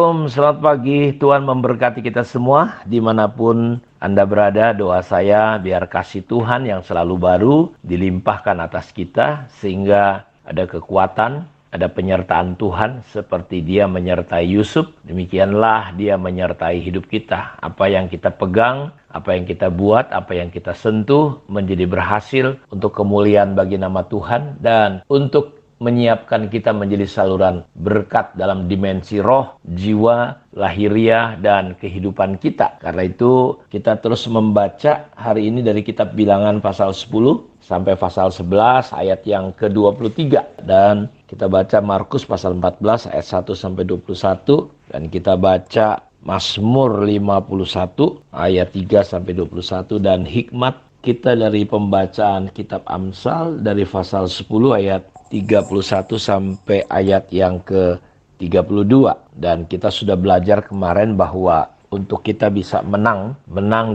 Shalom, selamat pagi. Tuhan memberkati kita semua dimanapun Anda berada. Doa saya biar kasih Tuhan yang selalu baru dilimpahkan atas kita, sehingga ada kekuatan, ada penyertaan Tuhan seperti Dia menyertai Yusuf. Demikianlah Dia menyertai hidup kita. Apa yang kita pegang, apa yang kita buat, apa yang kita sentuh menjadi berhasil untuk kemuliaan bagi nama Tuhan dan untuk menyiapkan kita menjadi saluran berkat dalam dimensi roh, jiwa, lahiriah, dan kehidupan kita. Karena itu kita terus membaca hari ini dari kitab Bilangan pasal 10 sampai pasal 11 ayat yang ke-23. Dan kita baca Markus pasal 14 ayat 1 sampai 21. Dan kita baca Mazmur 51 ayat 3 sampai 21. Dan hikmat kita dari pembacaan kitab Amsal dari pasal 10 ayat 31 sampai ayat yang ke-32. Dan kita sudah belajar kemarin bahwa untuk kita bisa menang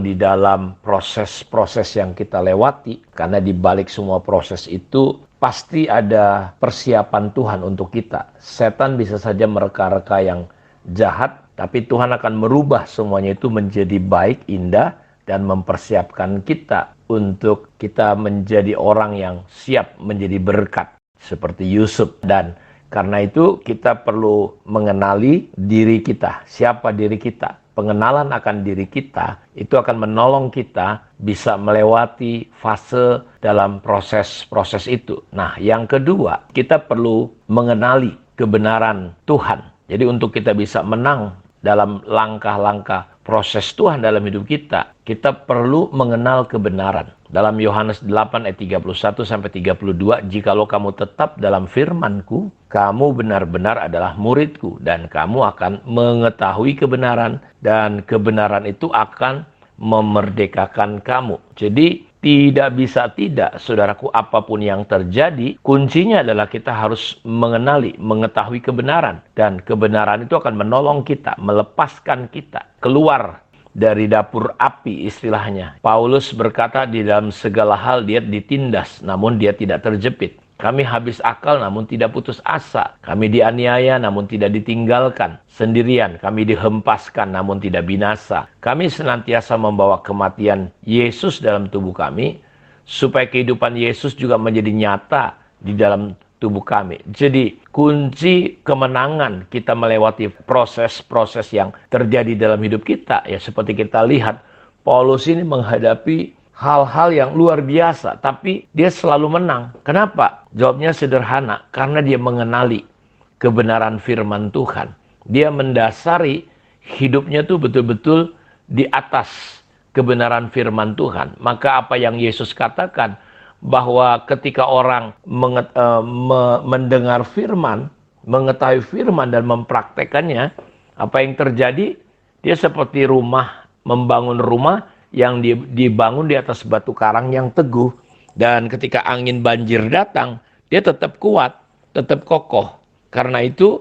di dalam proses-proses yang kita lewati, karena di balik semua proses itu pasti ada persiapan Tuhan untuk kita. Setan bisa saja mereka-reka yang jahat, tapi Tuhan akan merubah semuanya itu menjadi baik, indah, dan mempersiapkan kita untuk kita menjadi orang yang siap menjadi berkat seperti Yusuf. Dan karena itu kita perlu mengenali diri kita. Siapa diri kita? Pengenalan akan diri kita itu akan menolong kita bisa melewati fase dalam proses-proses itu. Nah, yang kedua, kita perlu mengenali kebenaran Tuhan. Jadi untuk kita bisa menang dalam langkah-langkah proses Tuhan dalam hidup kita, kita perlu mengenal kebenaran. Dalam Yohanes 8 ayat 31 sampai 32, jikalau kamu tetap dalam firman-Ku, kamu benar-benar adalah murid-Ku, dan kamu akan mengetahui kebenaran, dan kebenaran itu akan memerdekakan kamu. Jadi tidak bisa tidak, saudaraku, apapun yang terjadi, kuncinya adalah kita harus mengenali, mengetahui kebenaran. Dan kebenaran itu akan menolong kita, melepaskan kita keluar dari dapur api istilahnya. Paulus berkata di dalam segala hal dia ditindas, namun dia tidak terjepit. Kami habis akal namun tidak putus asa. Kami dianiaya namun tidak ditinggalkan sendirian. Kami dihempaskan namun tidak binasa. Kami senantiasa membawa kematian Yesus dalam tubuh kami, supaya kehidupan Yesus juga menjadi nyata di dalam tubuh kami. Jadi kunci kemenangan kita melewati proses-proses yang terjadi dalam hidup kita, ya seperti kita lihat Paulus ini menghadapi hal-hal yang luar biasa, tapi dia selalu menang. Kenapa? Jawabnya sederhana, karena dia mengenali kebenaran firman Tuhan. Dia mendasari hidupnya tuh betul-betul di atas kebenaran firman Tuhan. Maka apa yang Yesus katakan, bahwa ketika orang mendengar firman, mengetahui firman dan mempraktekannya, apa yang terjadi? Dia seperti membangun rumah yang dibangun di atas batu karang yang teguh. Dan ketika angin banjir datang, dia tetap kuat, tetap kokoh. Karena itu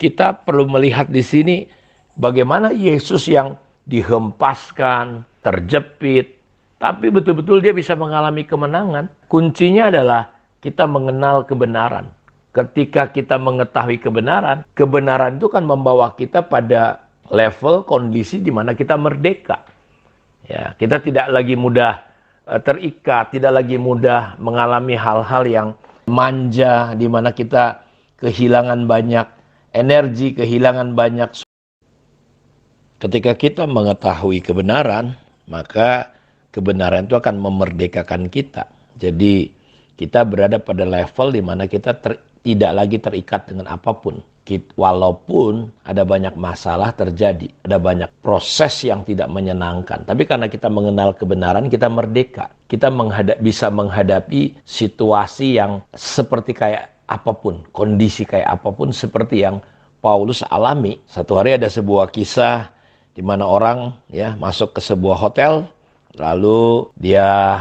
kita perlu melihat di sini bagaimana Yesus yang dihempaskan, terjepit, tapi betul-betul dia bisa mengalami kemenangan. Kuncinya adalah kita mengenal kebenaran. Ketika kita mengetahui kebenaran, kebenaran itu kan membawa kita pada level kondisi di mana kita merdeka. Ya, kita tidak lagi mudah terikat, tidak lagi mudah mengalami hal-hal yang manja, di mana kita kehilangan banyak energi, kehilangan banyak. Ketika kita mengetahui kebenaran, maka kebenaran itu akan memerdekakan kita. Jadi kita berada pada level di mana kita tidak lagi terikat dengan apapun. Walaupun ada banyak masalah terjadi, ada banyak proses yang tidak menyenangkan, tapi karena kita mengenal kebenaran, kita merdeka. Kita bisa menghadapi situasi yang seperti kayak apapun, kondisi kayak apapun, seperti yang Paulus alami. Satu hari ada sebuah kisah di mana orang masuk ke sebuah hotel, lalu dia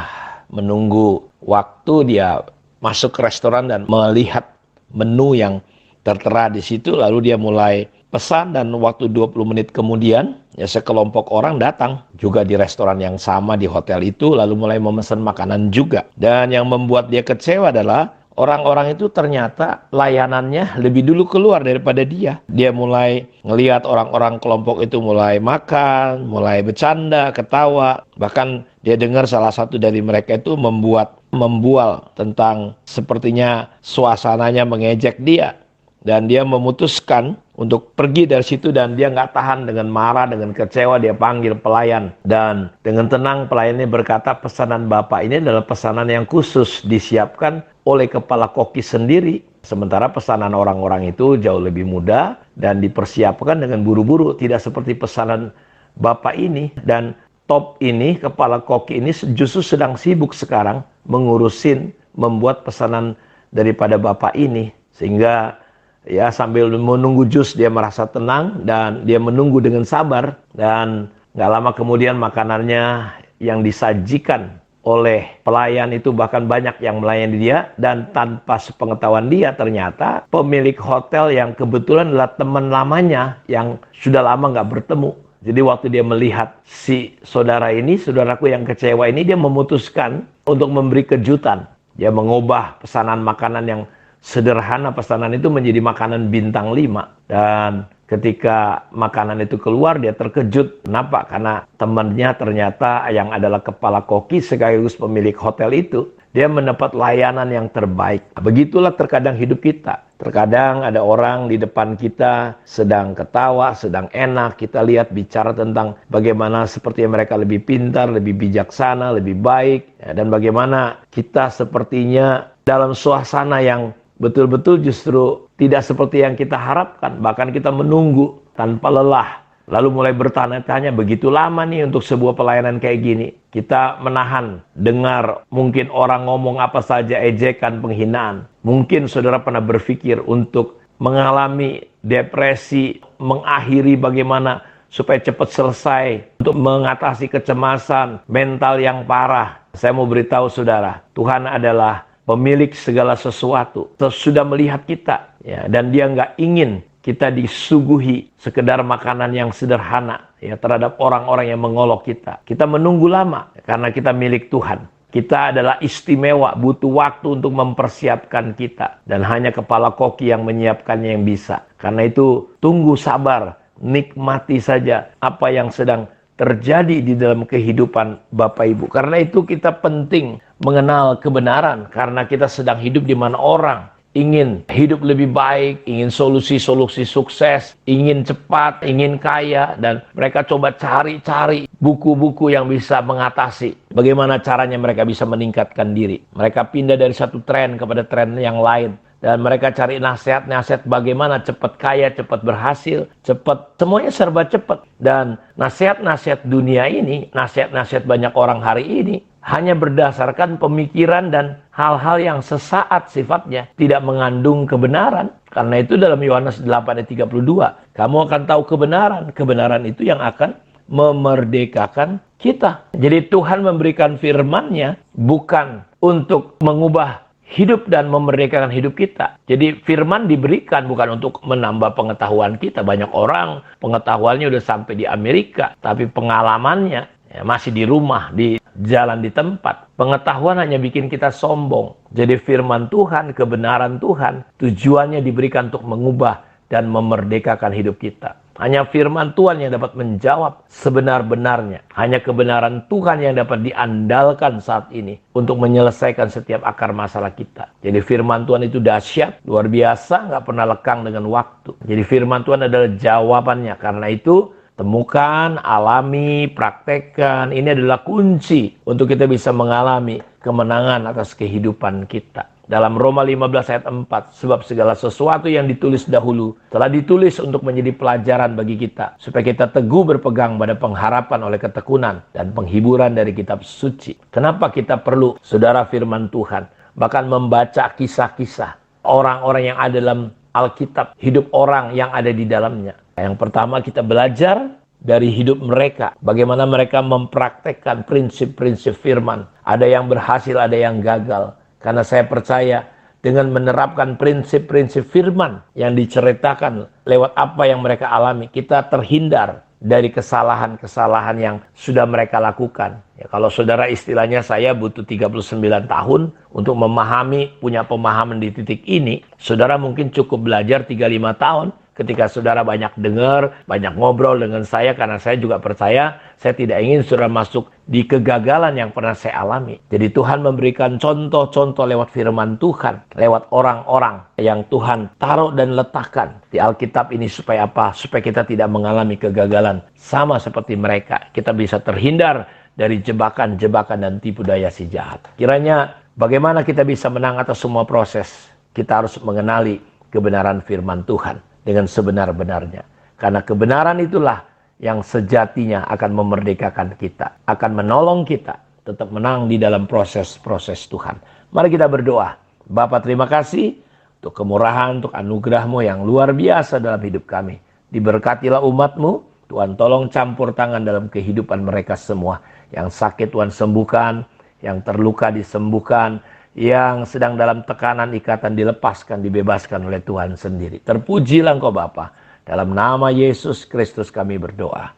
menunggu waktu, dia masuk ke restoran dan melihat menu yang tertera di situ, lalu dia mulai pesan, dan waktu 20 menit kemudian sekelompok orang datang juga di restoran yang sama di hotel itu, lalu mulai memesan makanan juga. Dan yang membuat dia kecewa adalah orang-orang itu ternyata layanannya lebih dulu keluar daripada dia. Dia mulai ngelihat orang-orang kelompok itu mulai makan, mulai bercanda, ketawa. Bahkan dia dengar salah satu dari mereka itu membual tentang sepertinya suasananya mengejek dia. Dan dia memutuskan untuk pergi dari situ, dan dia nggak tahan, dengan marah, dengan kecewa dia panggil pelayan. Dan dengan tenang pelayannya berkata, pesanan Bapak ini adalah pesanan yang khusus disiapkan oleh kepala koki sendiri. Sementara pesanan orang-orang itu jauh lebih mudah dan dipersiapkan dengan buru-buru. Tidak seperti pesanan Bapak ini. Dan top ini, kepala koki ini justru sedang sibuk sekarang mengurusin, membuat pesanan daripada Bapak ini. Sehingga ya sambil menunggu jus dia merasa tenang dan dia menunggu dengan sabar, dan gak lama kemudian makanannya yang disajikan oleh pelayan itu bahkan banyak yang melayani dia, dan tanpa sepengetahuan dia ternyata pemilik hotel yang kebetulan adalah teman lamanya yang sudah lama gak bertemu. Jadi waktu dia melihat si saudaraku yang kecewa ini, dia memutuskan untuk memberi kejutan. Dia mengubah pesanan makanan yang sederhana pesanan itu menjadi makanan bintang 5. Dan ketika makanan itu keluar, dia terkejut. Kenapa? Karena temannya ternyata yang adalah kepala koki sekaligus pemilik hotel itu, dia mendapat layanan yang terbaik. Begitulah terkadang hidup kita. Terkadang ada orang di depan kita sedang ketawa, sedang enak. Kita lihat bicara tentang bagaimana seperti mereka lebih pintar, lebih bijaksana, lebih baik. Dan bagaimana kita sepertinya dalam suasana yang betul-betul justru tidak seperti yang kita harapkan. Bahkan kita menunggu tanpa lelah. Lalu mulai bertanya-tanya, begitu lama nih untuk sebuah pelayanan kayak gini. Kita menahan, dengar mungkin orang ngomong apa saja, ejekan, penghinaan. Mungkin saudara pernah berpikir untuk mengalami depresi, mengakhiri bagaimana supaya cepat selesai, untuk mengatasi kecemasan, mental yang parah. Saya mau beritahu saudara, Tuhan adalah pemilik segala sesuatu. Sudah melihat kita, ya, dan dia nggak ingin kita disuguhi sekedar makanan yang sederhana, ya, terhadap orang-orang yang mengolok kita. Kita menunggu lama karena kita milik Tuhan. Kita adalah istimewa, butuh waktu untuk mempersiapkan kita, dan hanya kepala koki yang menyiapkannya yang bisa. Karena itu tunggu, sabar, nikmati saja apa yang sedang terjadi di dalam kehidupan Bapak Ibu. Karena itu kita penting mengenal kebenaran, karena kita sedang hidup di mana orang ingin hidup lebih baik, ingin solusi-solusi sukses, ingin cepat, ingin kaya, dan mereka coba cari-cari buku-buku yang bisa mengatasi bagaimana caranya mereka bisa meningkatkan diri. Mereka pindah dari satu tren kepada tren yang lain. Dan mereka cari nasihat-nasihat bagaimana cepat kaya, cepat berhasil, cepat, semuanya serba cepat. Dan nasihat-nasihat dunia ini, nasihat-nasihat banyak orang hari ini, hanya berdasarkan pemikiran dan hal-hal yang sesaat sifatnya, tidak mengandung kebenaran. Karena itu dalam Yohanes 8:32, kamu akan tahu kebenaran. Kebenaran itu yang akan memerdekakan kita. Jadi Tuhan memberikan firman-Nya bukan untuk mengubah hidup dan memerdekakan hidup kita. Jadi firman diberikan bukan untuk menambah pengetahuan kita. Banyak orang pengetahuannya udah sampai di Amerika, tapi pengalamannya ya masih di rumah, di jalan, di tempat. Pengetahuan hanya bikin kita sombong. Jadi firman Tuhan, kebenaran Tuhan, tujuannya diberikan untuk mengubah dan memerdekakan hidup kita. Hanya firman Tuhan yang dapat menjawab sebenar-benarnya. Hanya kebenaran Tuhan yang dapat diandalkan saat ini untuk menyelesaikan setiap akar masalah kita. Jadi firman Tuhan itu dahsyat, luar biasa, nggak pernah lekang dengan waktu. Jadi firman Tuhan adalah jawabannya. Karena itu temukan, alami, praktekkan. Ini adalah kunci untuk kita bisa mengalami kemenangan atas kehidupan kita. Dalam Roma 15 ayat 4, sebab segala sesuatu yang ditulis dahulu telah ditulis untuk menjadi pelajaran bagi kita, supaya kita teguh berpegang pada pengharapan oleh ketekunan dan penghiburan dari kitab suci. Kenapa kita perlu, saudara, firman Tuhan? Bahkan membaca kisah-kisah orang-orang yang ada dalam Alkitab, hidup orang yang ada di dalamnya. Yang pertama, kita belajar dari hidup mereka, bagaimana mereka mempraktekkan prinsip-prinsip firman. Ada yang berhasil, ada yang gagal. Karena saya percaya dengan menerapkan prinsip-prinsip firman yang diceritakan lewat apa yang mereka alami, kita terhindar dari kesalahan-kesalahan yang sudah mereka lakukan. Ya, kalau saudara istilahnya saya butuh 39 tahun untuk memahami, punya pemahaman di titik ini, saudara mungkin cukup belajar 35 tahun. Ketika saudara banyak dengar, banyak ngobrol dengan saya, karena saya juga percaya, saya tidak ingin saudara masuk di kegagalan yang pernah saya alami. Jadi Tuhan memberikan contoh-contoh lewat firman Tuhan, lewat orang-orang yang Tuhan taruh dan letakkan di Alkitab ini supaya apa? Supaya kita tidak mengalami kegagalan sama seperti mereka. Kita bisa terhindar dari jebakan-jebakan dan tipu daya si jahat. Kiranya bagaimana kita bisa menang atas semua proses? Kita harus mengenali kebenaran firman Tuhan dengan sebenar-benarnya. Karena kebenaran itulah yang sejatinya akan memerdekakan kita, akan menolong kita tetap menang di dalam proses-proses Tuhan. Mari kita berdoa. Bapa, terima kasih untuk kemurahan, untuk anugerah-Mu yang luar biasa dalam hidup kami. Diberkatilah umat-Mu, Tuhan tolong campur tangan dalam kehidupan mereka semua. Yang sakit Tuhan sembuhkan, yang terluka disembuhkan, yang sedang dalam tekanan ikatan dilepaskan, dibebaskan oleh Tuhan sendiri. Terpujilah Engkau Bapa. Dalam nama Yesus Kristus kami berdoa.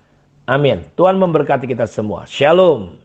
Amin. Tuhan memberkati kita semua. Shalom.